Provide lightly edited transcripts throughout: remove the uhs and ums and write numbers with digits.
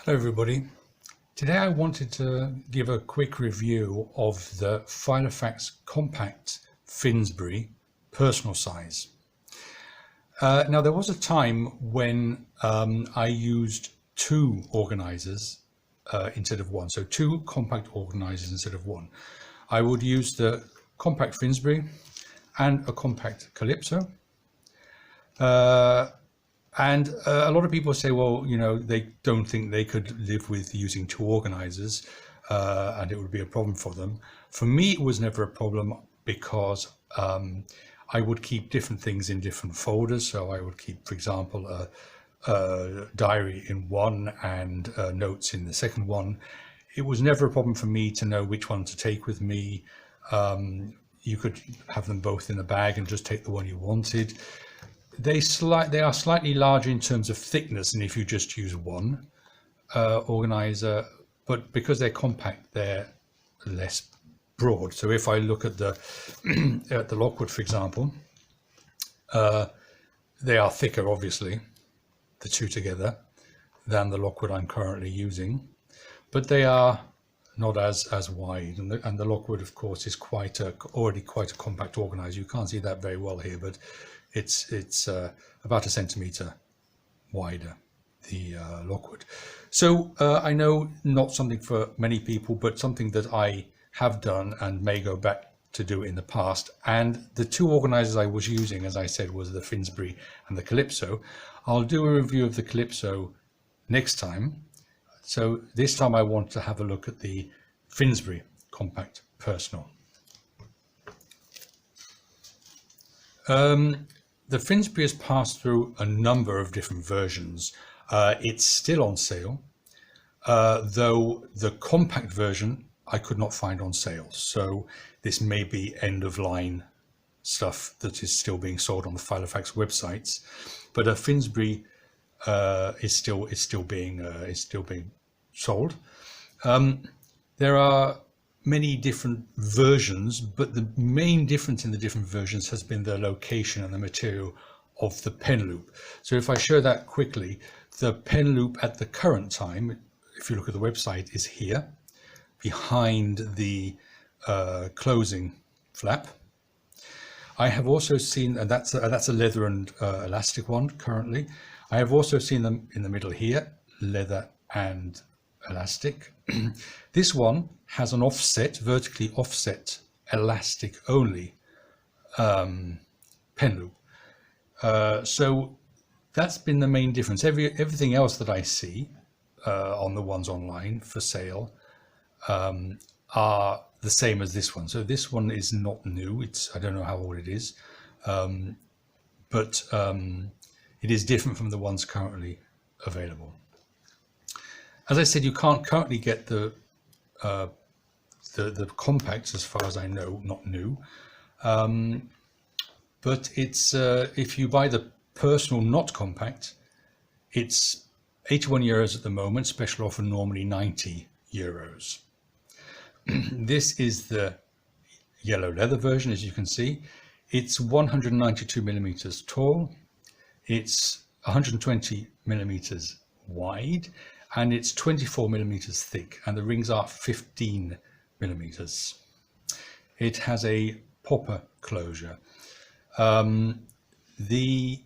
Hello everybody. Today I wanted to give a quick review of the Filofax Compact Finsbury personal size. Now there was a time when I used two organizers instead of one, so two compact organizers instead of one. I would use the compact Finsbury and a compact Calypso. And a lot of people say, well, you know, they don't think they could live with using two organizers and it would be a problem for them. For me, it was never a problem because I would keep different things in different folders. So I would keep, for example, a diary in one and notes in the second one. It was never a problem for me to know which one to take with me. You could have them both in a bag and just take the one you wanted. They are slightly larger in terms of thickness than if you just use one organizer, but because they're compact, they're less broad. So if I look at the at the Lockwood, for example, they are thicker, obviously, the two together, than the Lockwood I'm currently using, but they are not as wide. And the Lockwood, of course, is already quite a compact organizer. You can't see that very well here, but it's about 1 centimeter wider, the Lockwood. So I know not something for many people, but something that I have done and may go back to do in the past. And the two organizers I was using, as I said, was the Finsbury and the Calypso. I'll do a review of the Calypso next time. So this time I want to have a look at the Finsbury Compact Personal. The Finsbury has passed through a number of different versions. It's still on sale, though the compact version I could not find on sale. So this may be end of line stuff that is still being sold on the Filofax websites, but a Finsbury is still being sold. There are many different versions, but the main difference in the different versions has been the location and the material of the pen loop. So if I show that quickly, the pen loop at the current time, if you look at the website, is here behind the closing flap. I have also seen, and that's a leather and elastic one currently. I have also seen them in the middle here, leather and elastic. This one has an offset, vertically offset, elastic only pen loop. So that's been the main difference. Everything else that I see on the ones online for sale are the same as this one. So this one is not new. I don't know how old it is, but it is different from the ones currently available. As I said, you can't currently get the compacts, as far as I know, not new. But it's if you buy the personal not compact, it's 81 euros at the moment. Special offer normally 90 euros. This is the yellow leather version, as you can see. It's 192 millimeters tall. It's 120 millimeters wide. And it's 24 millimeters thick, and the rings are 15 millimeters. It has a popper closure. The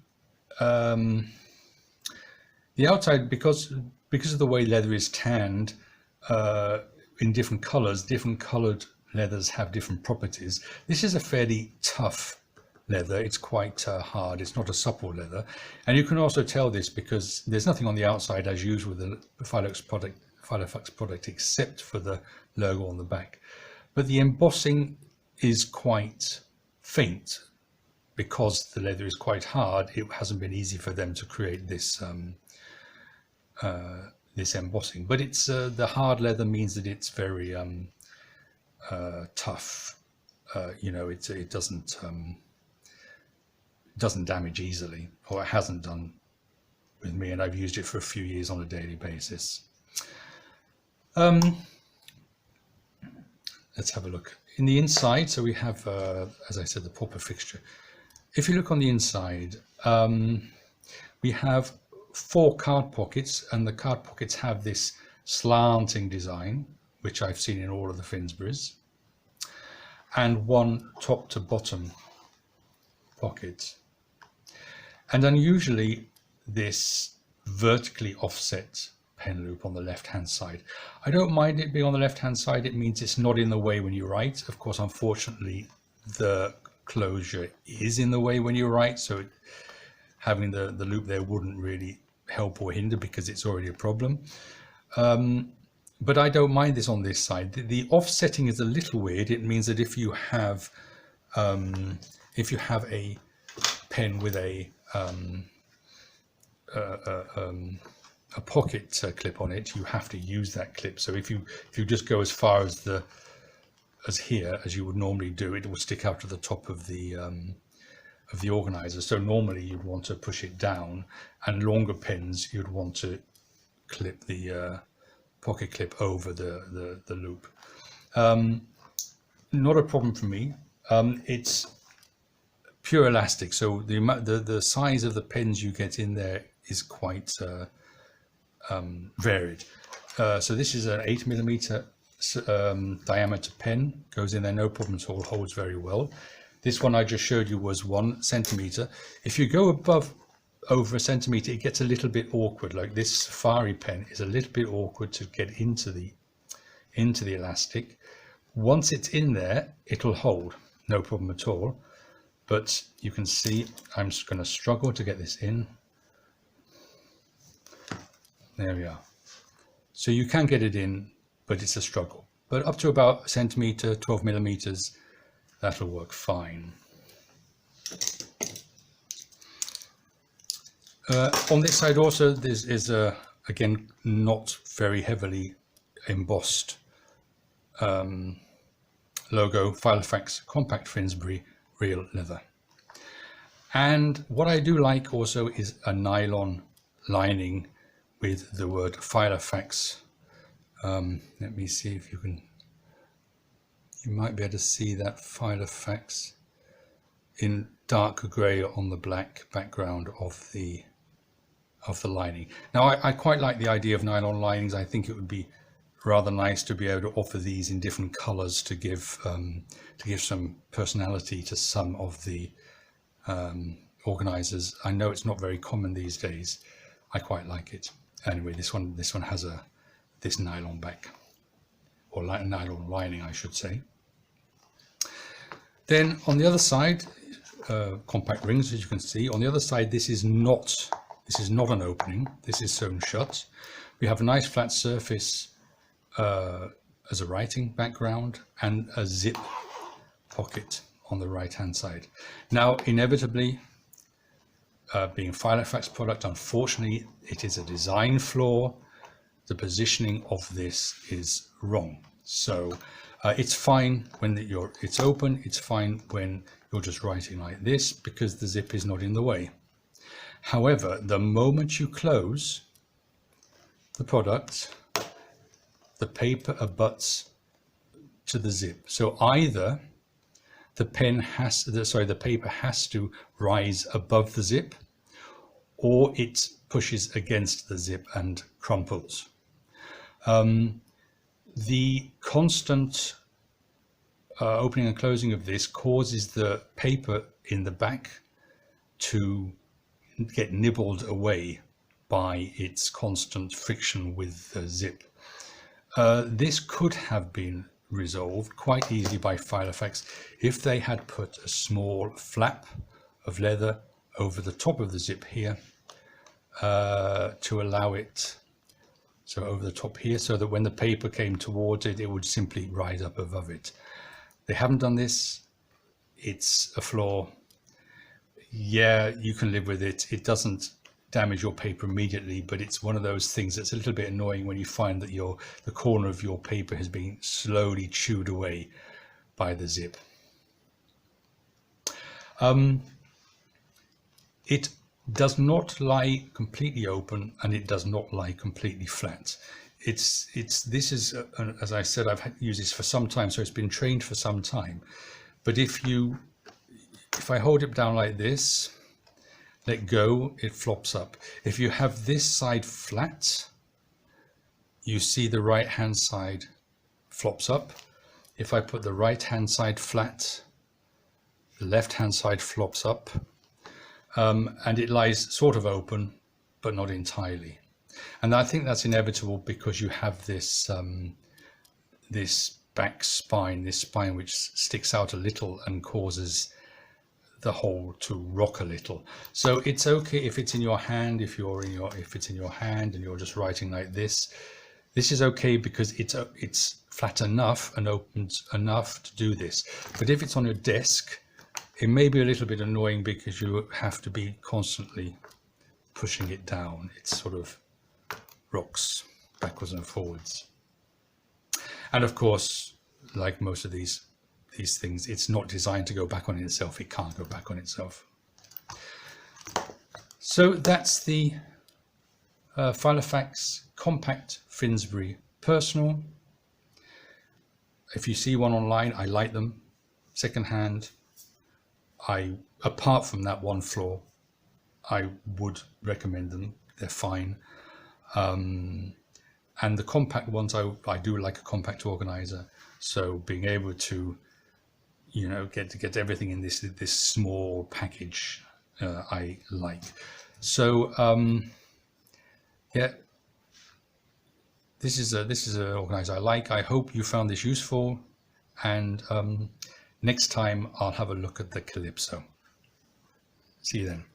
outside, because of the way leather is tanned in different colors, different colored leathers have different properties. This is a fairly tough leather. It's quite hard. It's not a supple leather, and you can also tell this because there's nothing on the outside as usual with the Filofax product except for the logo on the back, but the embossing is quite faint because the leather is quite hard. It hasn't been easy for them to create this this embossing, but it's the hard leather means that it's very tough. You know, it doesn't damage easily, or it hasn't done with me, and I've used it for a few years on a daily basis. Let's have a look in the inside. So we have, as I said, the popper fixture. If you look on the inside, we have 4 card pockets, and the card pockets have this slanting design, which I've seen in all of the Finsburys, and 1 top to bottom pocket. And unusually, this vertically offset pen loop on the left hand side. I don't mind it being on the left hand side. It means it's not in the way when you write. Of course, unfortunately, the closure is in the way when you write, so having the loop there wouldn't really help or hinder because it's already a problem. But I don't mind this on this side. The offsetting is a little weird. It means that if you have a pen with a pocket clip on it, you have to use that clip. So if you just go as far as here as you would normally do, it will stick out to the top of the organizer. So normally you'd want to push it down, and longer pens you'd want to clip the pocket clip over the loop. Not a problem for me. It's pure elastic, so the size of the pens you get in there is quite varied. So this is an 8mm diameter pen, goes in there no problem at all, holds very well. This one I just showed you was 1 centimeter. If you go over a centimeter, it gets a little bit awkward. Like this Safari pen is a little bit awkward to get into the elastic. Once it's in there, it'll hold, no problem at all. But you can see I'm just going to struggle to get this in. There we are. So you can get it in, but it's a struggle. But up to about a centimeter, 12mm, that'll work fine. On this side also, this is again not very heavily embossed logo, Filofax Compact Finsbury Real Leather. And what I do like also is a nylon lining with the word Filofax. Let me see if you might be able to see that Filofax in dark grey on the black background of the lining. Now I quite like the idea of nylon linings. I think it would be rather nice to be able to offer these in different colors to give some personality to some of the organizers. I know it's not very common these days. I quite like it. Anyway, this one has this nylon back, or nylon lining, I should say. Then on the other side, compact rings, as you can see. On the other side, this is not an opening. This is sewn shut. We have a nice flat surface as a writing background and a zip pocket on the right hand side. Now, inevitably, being a Filofax product, unfortunately, it is a design flaw. The positioning of this is wrong. So it's fine when it's open. It's fine when you're just writing like this because the zip is not in the way. However, the moment you close the product, the paper abuts to the zip. So either the paper has to rise above the zip, or it pushes against the zip and crumples. The constant opening and closing of this causes the paper in the back to get nibbled away by its constant friction with the zip. This could have been resolved quite easily by Filofax if they had put a small flap of leather over the top of the zip here to allow it, so over the top here, so that when the paper came towards it, it would simply rise up above it. They haven't done this. It's a flaw. Yeah, you can live with it. It doesn't damage your paper immediately, but it's one of those things that's a little bit annoying when you find that the corner of your paper has been slowly chewed away by the zip. It does not lie completely open, and it does not lie completely flat. This is, as I said, I've used this for some time, so it's been trained for some time. But if I hold it down like this, let go, it flops up. If you have this side flat, you see the right hand side flops up. If I put the right hand side flat, the left hand side flops up, and it lies sort of open, but not entirely. And I think that's inevitable because you have this this back spine, this spine which sticks out a little and causes the whole to rock a little. So it's okay if it's in your hand, if it's in your hand and you're just writing like this. This is okay because it's flat enough and open enough to do this. But if it's on your desk, it may be a little bit annoying because you have to be constantly pushing it down. It sort of rocks backwards and forwards. And of course, like most of these things, it's not designed to go back on itself. It can't go back on itself. So that's the Filofax Compact Finsbury Personal. If you see one online, I like them. Secondhand, apart from that one flaw, I would recommend them. They're fine. And the compact ones, I do like a compact organizer. So being able to, you know, get everything in this small package, I like. So yeah, this is an organizer I like. I hope you found this useful, and next time I'll have a look at the Calypso. See you then.